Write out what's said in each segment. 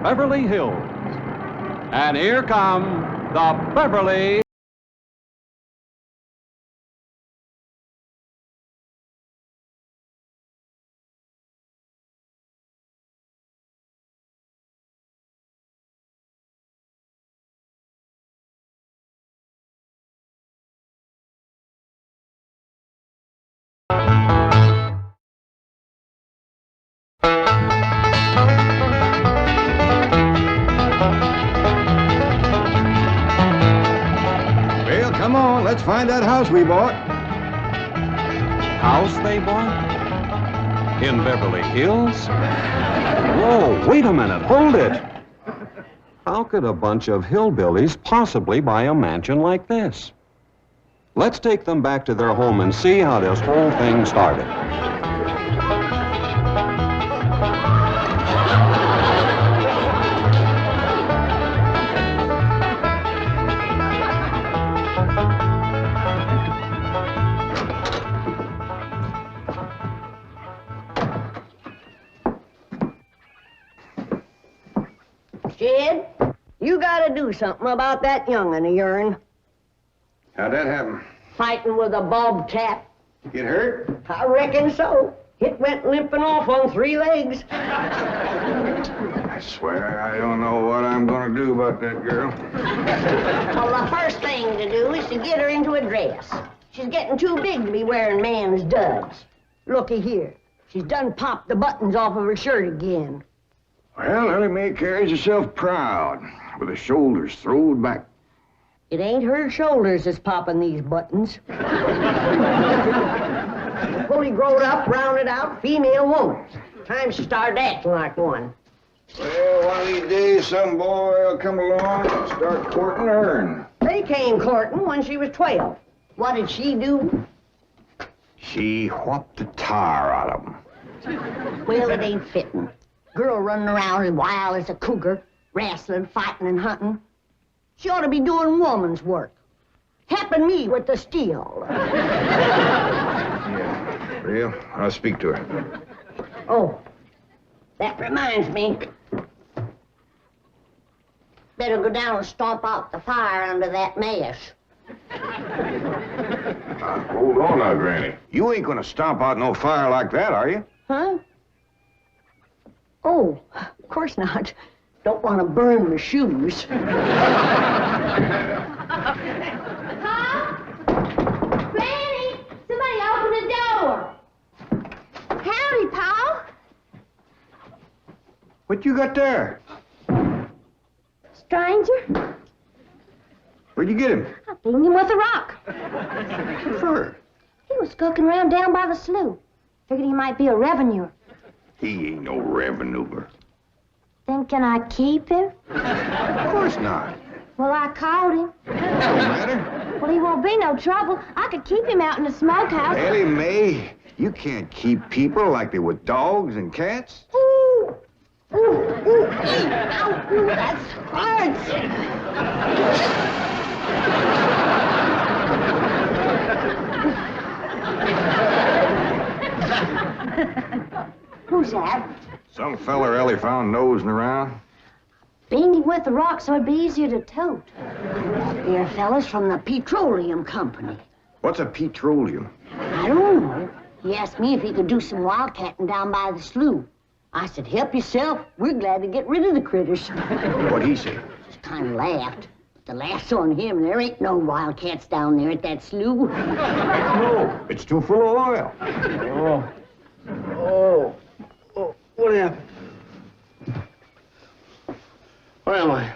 Beverly Hills. And here come the Beverly. Come on, let's find that house we bought. House they bought? In Beverly Hills? Whoa, wait a minute, hold it. How could a bunch of hillbillies possibly buy a mansion like this? Let's take them back to their home and see how this whole thing started. Jed, you gotta do something about that young'un of yourn. How'd that happen? Fighting with a bobcat. Get hurt? I reckon so. It went limping off on 3 legs. I swear I don't know what I'm gonna do about that girl. Well, the first thing to do is to get her into a dress. She's getting too big to be wearing man's duds. Looky here. She's done popped the buttons off of her shirt again. Well, Elly May carries herself proud, with her shoulders throwed back. It ain't her shoulders that's popping these buttons. Fully growed up, rounded out female woman. Time she started acting like one. Well, one of these days, some boy will come along and start courting her. They came courting when she was 12. What did she do? She whopped the tar out of them. Well, it ain't fitting. Girl running around as wild as a cougar, wrestling, fighting, and hunting. She ought to be doing woman's work. Helping me with the steel. Yeah, real? I'll speak to her. Oh, that reminds me. Better go down and stomp out the fire under that mess. Hold on now, Granny. You ain't gonna stomp out no fire like that, are you? Huh? Oh, of course not. Don't want to burn my shoes. Pa? Granny, somebody open the door. Howdy, Pa. What you got there? Stranger? Where'd you get him? I beat him with a rock. What for? He was skulking around down by the slough. Figured he might be a revenuer. He ain't no revenuer. Then can I keep him? Of course not. Well, I caught him. Don't matter. Well, he won't be no trouble. I could keep him out in the smokehouse. Elly May, you can't keep people like they were dogs and cats. Ooh! Ooh! Ooh! Ow! Ooh, that hurts! Who's that? Some feller Elly found nosing around. Beat him with a rock so it'd be easier to tote. Here, fellas from the petroleum company. What's a petroleum? I don't know. He asked me if he could do some wildcatting down by the slough. I said, help yourself. We're glad to get rid of the critters. What'd he say? Just kind of laughed. But the laugh's on him. There ain't no wildcats down there at that slough. No, it's too full of oil. Oh, what happened? Where am I?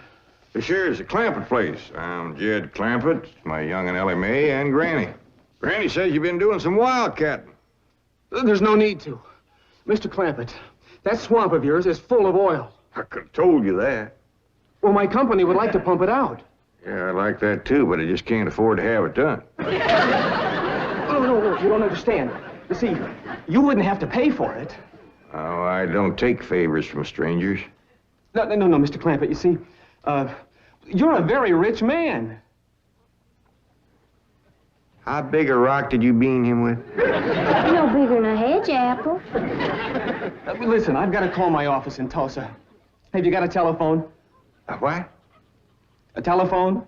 This here's the Clampett place. I'm Jed Clampett, my young'un Elly May, and Granny. Granny says you've been doing some wildcatting. There's no need to. Mr. Clampett, that swamp of yours is full of oil. I could have told you that. Well, my company would like to pump it out. Yeah, I like that too, but I just can't afford to have it done. No, you don't understand. You see, you wouldn't have to pay for it. Oh, I don't take favors from strangers. No, Mr. Clampett, you see, you're a very rich man. How big a rock did you bean him with? No bigger than a hedge apple. Listen, I've got to call my office in Tulsa. Have you got a telephone? A what? A telephone?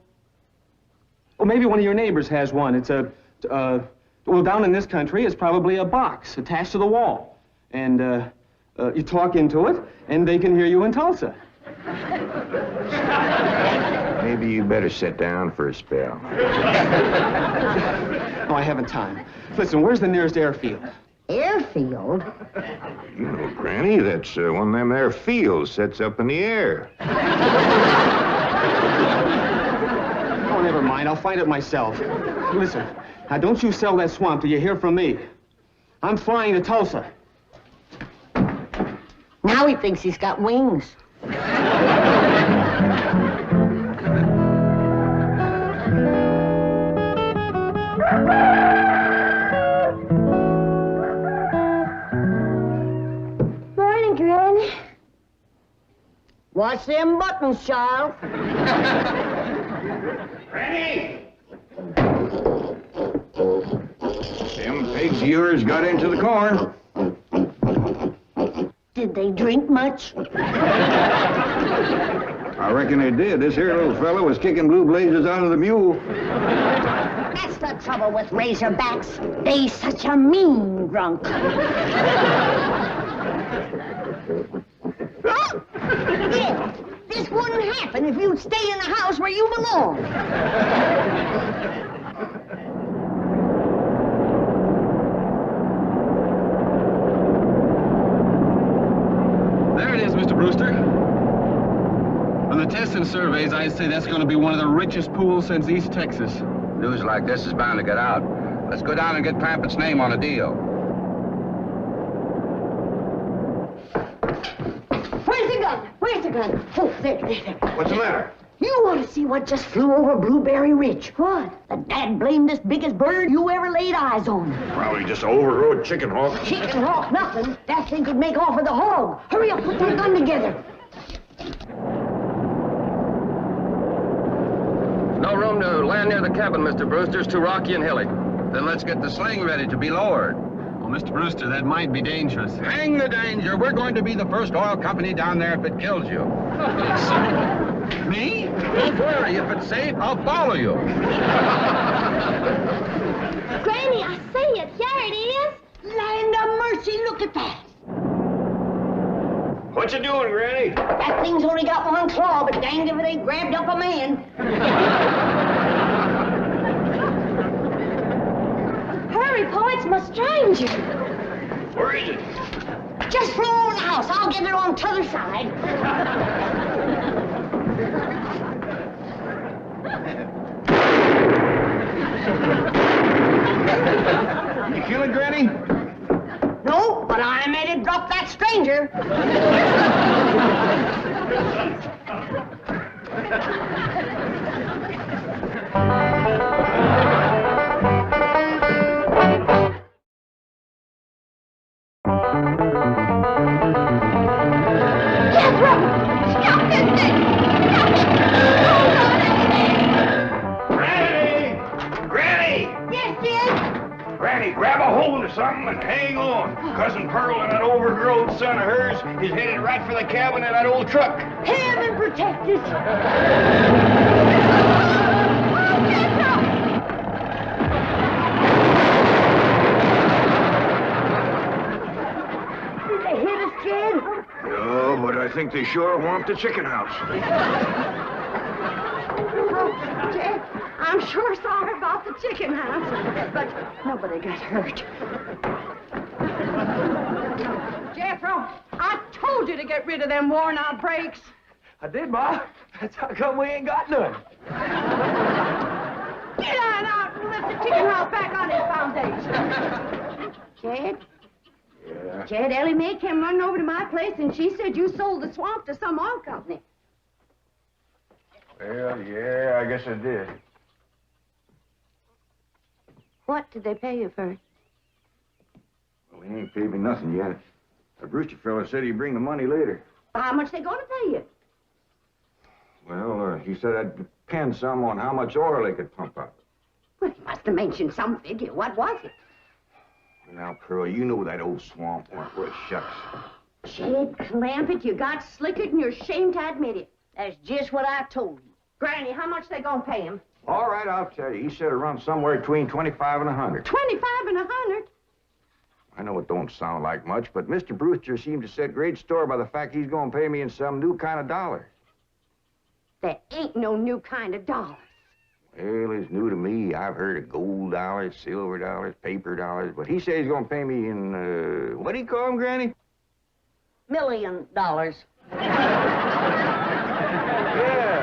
Or maybe one of your neighbors has one. It's well, down in this country, it's probably a box attached to the wall. And, you talk into it, and they can hear you in Tulsa. Maybe you better sit down for a spell. No, I haven't time. Listen, where's the nearest airfield? Airfield? You know, Granny, that's one of them there fields sets up in the air. Oh, never mind. I'll find it myself. Listen, now don't you sell that swamp till you hear from me. I'm flying to Tulsa. Now he thinks he's got wings. Morning, Granny. Watch them buttons, child. Granny! Them pigs of yours got into the corn. Did they drink much? I reckon they did. This here little fella was kicking blue blazes out of the mule. That's the trouble with razorbacks. They such a mean drunk. Yeah, this wouldn't happen if you'd stay in the house where you belong. There it is, Mr. Brewster. On the tests and surveys, I'd say that's going to be one of the richest pools since East Texas. News like this is bound to get out. Let's go down and get Clampett's name on a deal. Where's the gun? Where's the gun? Oh, there. What's the matter? You want to see what just flew over Blueberry Ridge? What? The dad-blamed biggest bird you ever laid eyes on. Probably just an overrode chicken hawk. Chicken hawk, nothing. That thing could make off with a hog. Hurry up, put that gun together. No room to land near the cabin, Mr. Brewster. It's too rocky and hilly. Then let's get the sling ready to be lowered. Well, Mr. Brewster, that might be dangerous. Hang the danger. We're going to be the first oil company down there if it kills you. Me? Don't worry. If it's safe, I'll follow you. Granny, I see it. Here it is. Land of mercy, look at that. What you doing, Granny? That thing's only got one claw, but danged if it ain't grabbed up a man. Hurry, Pa, it's my stranger. Where is it? Just flew over the house. I'll get it on the other side. You kill it, Granny? No, but I made it drop that stranger. Jethro! Stop this thing! Granny! Granny! Yes, Jed? Granny, grab a hold of something and hang on. Cousin Pearl and that overgrown son of hers is headed right for the cabin in that old truck. Heaven protect us. Did they hit us, Jed? No, but I think they sure want the chicken house. Oh, Jed, I'm sure sorry about the chicken house, but nobody got hurt. Jethro, I told you to get rid of them worn-out brakes. I did, Ma. That's how come we ain't got none. Get on out and lift the chicken house back on its foundation. Jed? Yeah. Jed, Elly May came running over to my place, and she said you sold the swamp to some oil company. Well, yeah, I guess I did. What did they pay you for it? Well, he ain't paid me nothing yet. The Brewster fella said he'd bring the money later. How much they gonna pay you? Well, he said I'd depend some on how much oil they could pump out. Well, he must have mentioned some figure. What was it? Now, Pearl, you know that old swamp weren't worth shucks. Jed Clampett, you got slicker than you're ashamed to admit it. That's just what I told you. Granny, how much they gonna pay him? All right, I'll tell you. He said it runs somewhere between 25 and 100. 25 and 100? I know it don't sound like much, but Mr. Brewster seemed to set great store by the fact he's going to pay me in some new kind of dollar. There ain't no new kind of dollar. Well, it's new to me. I've heard of gold dollars, silver dollars, paper dollars, but he says he's going to pay me in, what do you call them, Granny? $1 million. Yeah,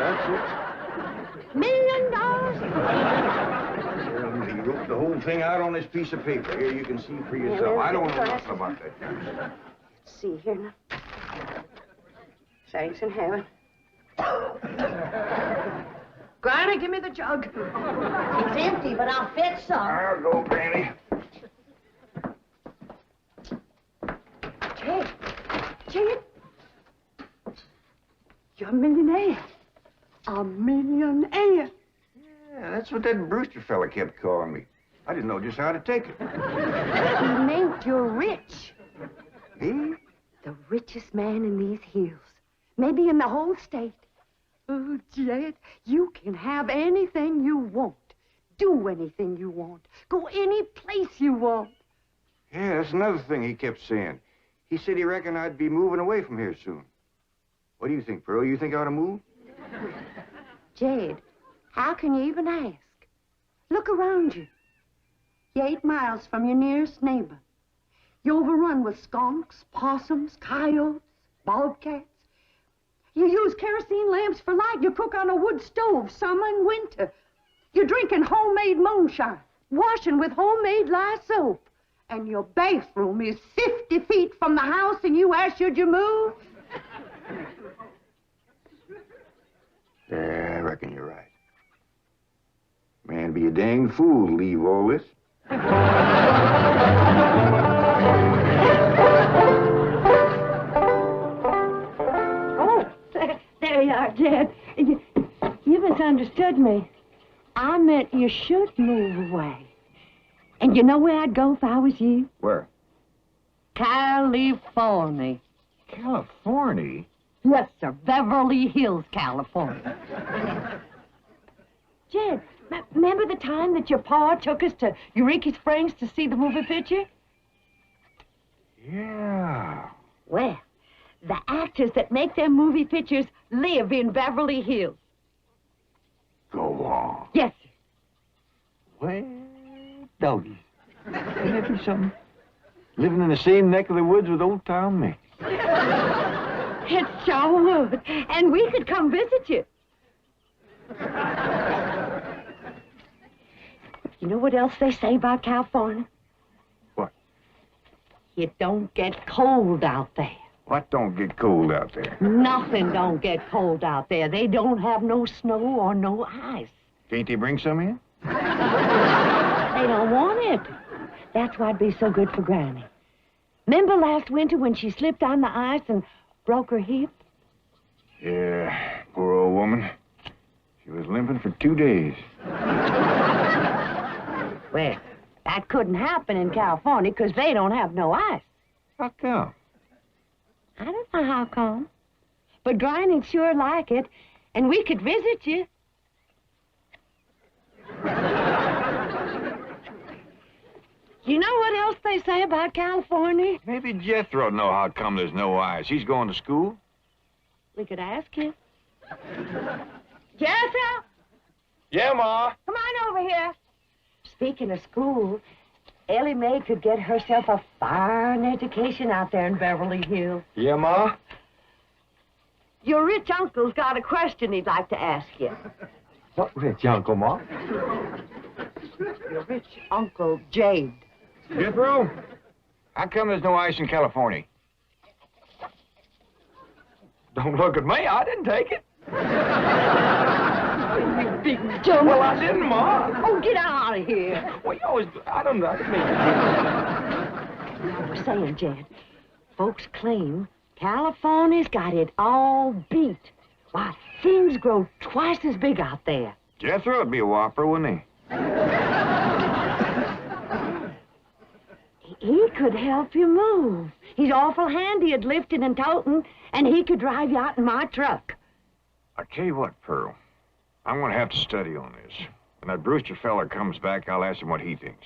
that's $1 million? it. He wrote the whole thing out on this piece of paper. Here, you can see for yourself. I don't know nothing about that. Let's see here now. Thanks in heaven. Granny, give me the jug. It's empty, but I'll fetch some. I'll go, Granny. Jed, you're a millionaire. A millionaire. Yeah, that's what that Brewster fella kept calling me. I didn't know just how to take it. He meant you're rich. Me? The richest man in these hills. Maybe in the whole state. Oh, Jed, you can have anything you want. Do anything you want. Go any place you want. Yeah, that's another thing he kept saying. He said he reckoned I'd be moving away from here soon. What do you think, Pearl? You think I ought to move? Jed, how can you even ask? Look around you. You're 8 miles from your nearest neighbor. You're overrun with skunks, possums, coyotes, bobcats. You use kerosene lamps for light. You cook on a wood stove, summer and winter. You're drinking homemade moonshine, washing with homemade lye soap. And your bathroom is 50 feet from the house, and you ask, should you move? Yeah, I reckon you're right. Man, be a dang fool to leave all this. Oh, there you are, Jed. You misunderstood me. I meant you should move away. And you know where I'd go if I was you? Where? California. California? Yes, sir. Beverly Hills, California. Jed, remember the time that your pa took us to Eureka Springs to see the movie picture? Yeah. Well, the actors that make them movie pictures live in Beverly Hills. Go on. Yes, sir. Well, doggies. Ain't that be something? Living in the same neck of the woods with old town me. It sure would. And we could come visit you. You know what else they say about California? What? It don't get cold out there. What don't get cold out there? Nothing don't get cold out there. They don't have no snow or no ice. Can't they bring some in? They don't want it. That's why'd be so good for Granny. Remember last winter when she slipped on the ice and broke her hip? Yeah, poor old woman. She was limping for 2 days. Well, that couldn't happen in California because they don't have no ice. How come? I don't know how come. But Granny'd sure like it, and we could visit you. You know what else they say about California? Maybe Jethro know how come there's no ice. He's going to school. We could ask him. Jethro, Yeah, Ma. come on over here. Speaking of school, Elly May could get herself a fine education out there in Beverly Hills. Yeah, Ma? Your rich uncle's got a question he'd like to ask you. What rich uncle, Ma? Your rich Uncle Jade. Jethro, how come there's no ice in California? Don't look at me. I didn't take it. You big dumb. Well, I didn't, Ma. Oh, get out of here. Well, you always... I didn't mean... I was saying, Jed, folks claim California's got it all beat. Why, things grow twice as big out there. Jethro would be a whopper, wouldn't he? He could help you move. He's awful handy at lifting and toting, and he could drive you out in my truck. I tell you what, Pearl. I'm going to have to study on this. When that Brewster fella comes back, I'll ask him what he thinks.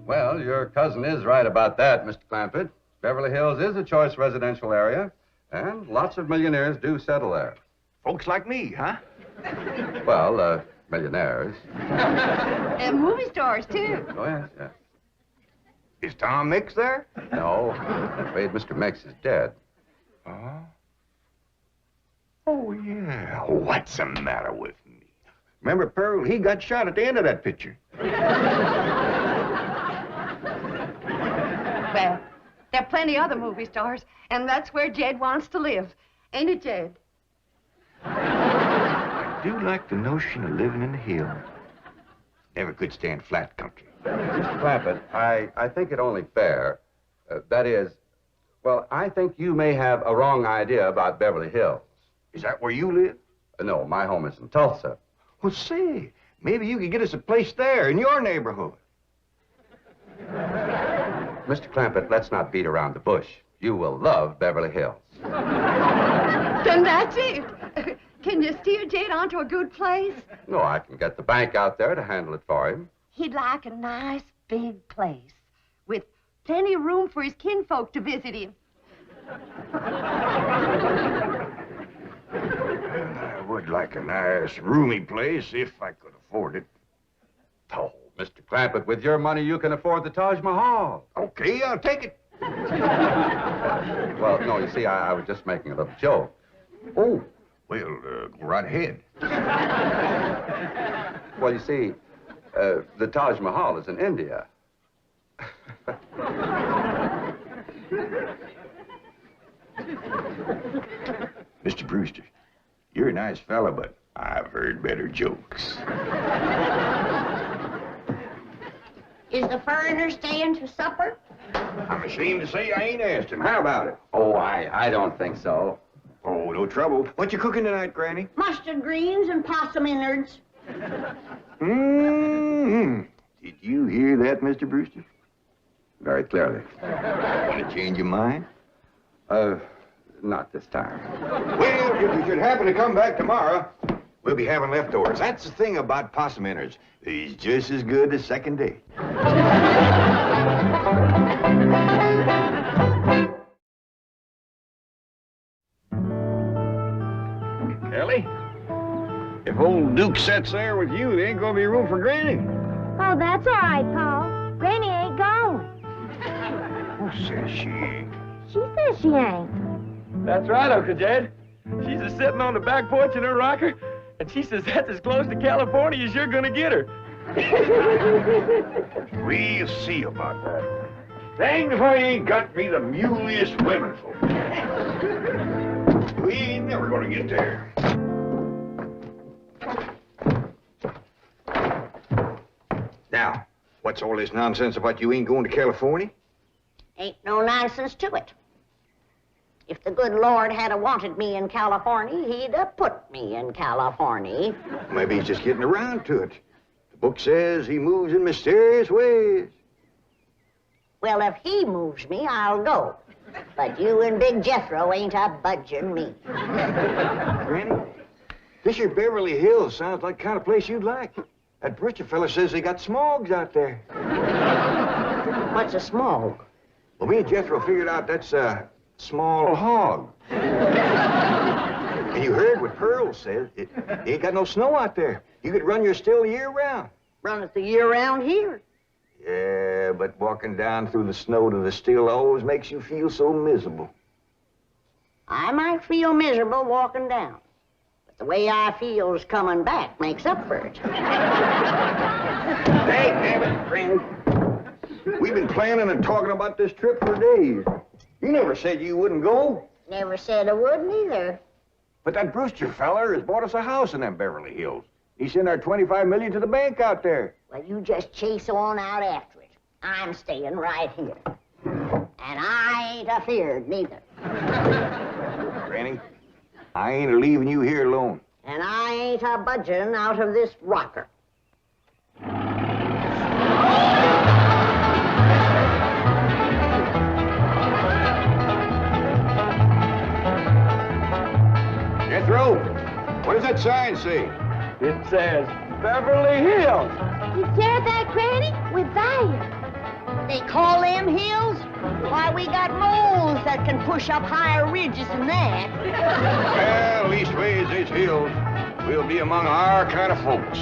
Well, your cousin is right about that, Mr. Clampett. Beverly Hills is a choice residential area, and lots of millionaires do settle there. Folks like me, huh? Well, millionaires. And movie stars, too. Oh, yes, yes. Is Tom Mix there? No, I'm afraid Mr. Mix is dead. Oh? Oh, yeah. What's the matter with me? Remember, Pearl, he got shot at the end of that picture. Well, there are plenty other movie stars, and that's where Jed wants to live. Ain't it, Jed? I do like the notion of living in the hills. Never could stand flat country. Mr. Clampett, I think it only fair. That is, well, I think you may have a wrong idea about Beverly Hills. Is that where you live? No, my home is in Tulsa. Well, say, maybe you could get us a place there in your neighborhood. Mr. Clampett, let's not beat around the bush. You will love Beverly Hills. Then that's it. Can you steer Jed onto a good place? No, I can get the bank out there to handle it for him. He'd like a nice big place with plenty of room for his kinfolk to visit him. I would like a nice, roomy place if I could afford it. Oh, Mr. Clampett, with your money, you can afford the Taj Mahal. Okay, I'll take it. Well, no, you see, I was just making a little joke. Oh, well, go right ahead. Well, you see, the Taj Mahal is in India. Mr. Brewster, you're a nice fella, but I've heard better jokes. Is the foreigner staying to supper? I'm ashamed to say I ain't asked him. How about it? Oh, I don't think so. Oh, no trouble. What you cooking tonight, Granny? Mustard greens and possum innards. Mm-hmm. Did you hear that, Mr. Brewster? Very clearly. Want to change your mind? Not this time. Well, if you should happen to come back tomorrow, we'll be having leftovers. That's the thing about possum innards. He's just as good as second date. Ellie, if old Duke sits there with you, there ain't gonna be room for Granny. Oh, that's all right, Paul. Granny ain't going. Who says she ain't? She says she ain't. That's right, Uncle Jed. She's a sitting on the back porch in her rocker, and she says that's as close to California as you're gonna get her. We'll see about that. Dang if I ain't got me the muliest women folk. We ain't never gonna get there. Now, what's all this nonsense about you ain't going to California? Ain't no nonsense to it. If the good Lord had wanted me in California, he'd have put me in California. Maybe he's just getting around to it. The book says he moves in mysterious ways. Well, if he moves me, I'll go. But you and Big Jethro ain't a budging me. Granny, this here Beverly Hills sounds like the kind of place you'd like. That Brewster fella says they got smogs out there. What's a smog? Well, me and Jethro figured out that's a small hog. And you heard what Pearl said. It ain't got no snow out there. You could run your still year round. Run it the year round here. Yeah, but walking down through the snow to the still always makes you feel so miserable. I might feel miserable walking down, but the way I feels coming back makes up for it. Hey, damn it, friend. We've been planning and talking about this trip for days. You never said you wouldn't go. Never said I wouldn't either. But that Brewster feller has bought us a house in them Beverly Hills. He sent our $25 million to the bank out there. Well, you just chase on out after it. I'm staying right here. And I ain't afeared neither. Granny, I ain't leaving you here alone. And I ain't a budging out of this rocker. Jethro, what does that sign say? It says Beverly Hills. You hear that, Granny? We're there. They call them hills? Why, we got moles that can push up higher ridges than that. Well, leastways, these hills will be among our kind of folks.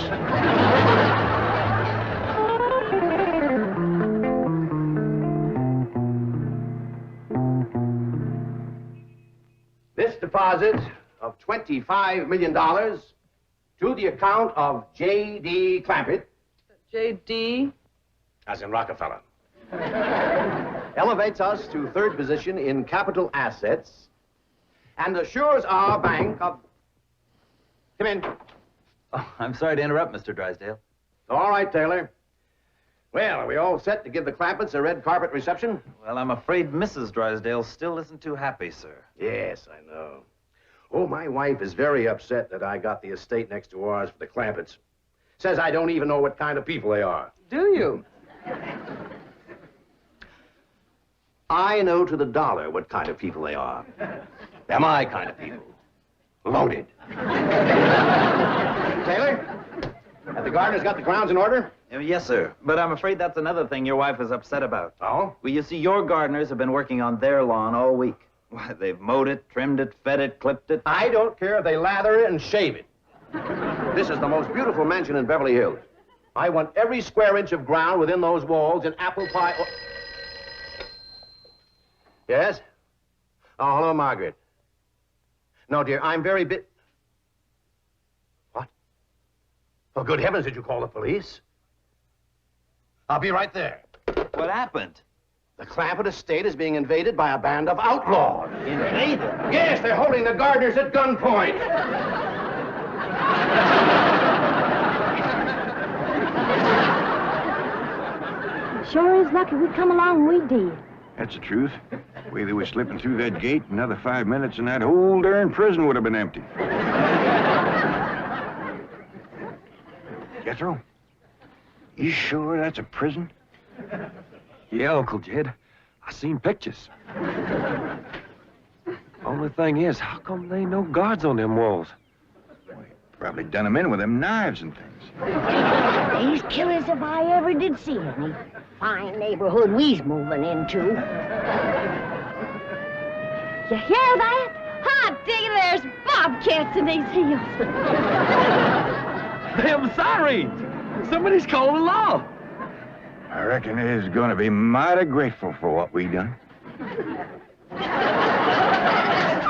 This deposit of $25 million to the account of J.D. Clampett. J.D.? As in Rockefeller. Elevates us to third position in capital assets and assures our bank of... Come in. Oh, I'm sorry to interrupt, Mr. Drysdale. All right, Taylor. Well, are we all set to give the Clampetts a red carpet reception? Well, I'm afraid Mrs. Drysdale still isn't too happy, sir. Yes, I know. Oh, my wife is very upset that I got the estate next to ours for the Clampetts. Says I don't even know what kind of people they are. Do you? I know to the dollar what kind of people they are. They're my kind of people. Loaded. Taylor, have the gardeners got the grounds in order? Yes, sir. But I'm afraid that's another thing your wife is upset about. Oh? Well, you see, your gardeners have been working on their lawn all week. Why, they've mowed it, trimmed it, fed it, clipped it. I don't care if they lather it and shave it. This is the most beautiful mansion in Beverly Hills. I want every square inch of ground within those walls in apple pie... Oh. Yes? Oh, hello, Margaret. No, dear, I'm very What? Oh, good heavens, did you call the police? I'll be right there. What happened? The Clampett estate is being invaded by a band of outlaws. Invaded? Yes, they're holding the gardeners at gunpoint. Sure is lucky we come along we did. That's the truth. The way they were slipping through that gate, another 5 minutes and that whole darn prison would have been empty. Jethro, you sure that's a prison? Yeah, Uncle Jed. I seen pictures. Only thing is, how come there ain't no guards on them walls? Probably done them in with them knives and things. These killers if I ever did see any. Fine neighborhood we's moving into. You hear that? Hot diggity, there's bobcats in these hills. Them sirens! Somebody's calling the law. I reckon they's gonna be mighty grateful for what we done.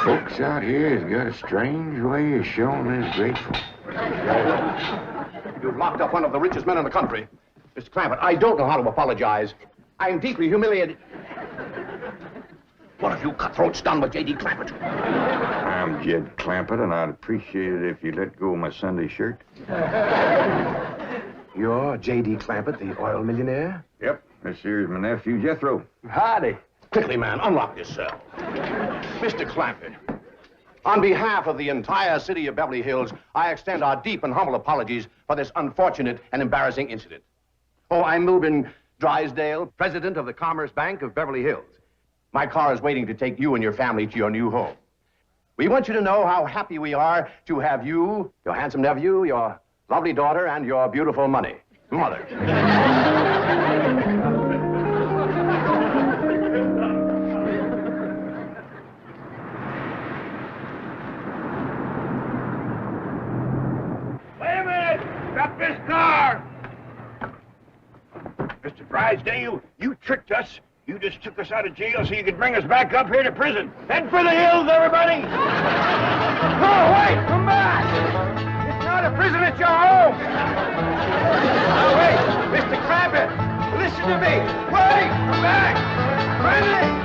Folks out here has got a strange way of showing they're grateful. You've locked up one of the richest men in the country. Mr. Clampett, I don't know how to apologize. I'm deeply humiliated. What have you cutthroats done with J.D. Clampett? I'm Jed Clampett, and I'd appreciate it if you let go of my Sunday shirt. You're J.D. Clampett, the oil millionaire? Yep, this here's my nephew, Jethro. Howdy. Quickly, man, unlock this cell. Mr. Clampett, on behalf of the entire city of Beverly Hills, I extend our deep and humble apologies for this unfortunate and embarrassing incident. Oh, I'm Milburn Drysdale, president of the Commerce Bank of Beverly Hills. My car is waiting to take you and your family to your new home. We want you to know how happy we are to have you, your handsome nephew, your lovely daughter, and your beautiful money. Mother. Wait a minute! Stop this car! Mr. Drysdale, you tricked us. You just took us out of jail so you could bring us back up here to prison. Head for the hills, everybody! Oh, wait! Come back! It's not a prison, it's your home! Now, wait! Mr. Clampett, listen to me! Wait! Come back! Friendly!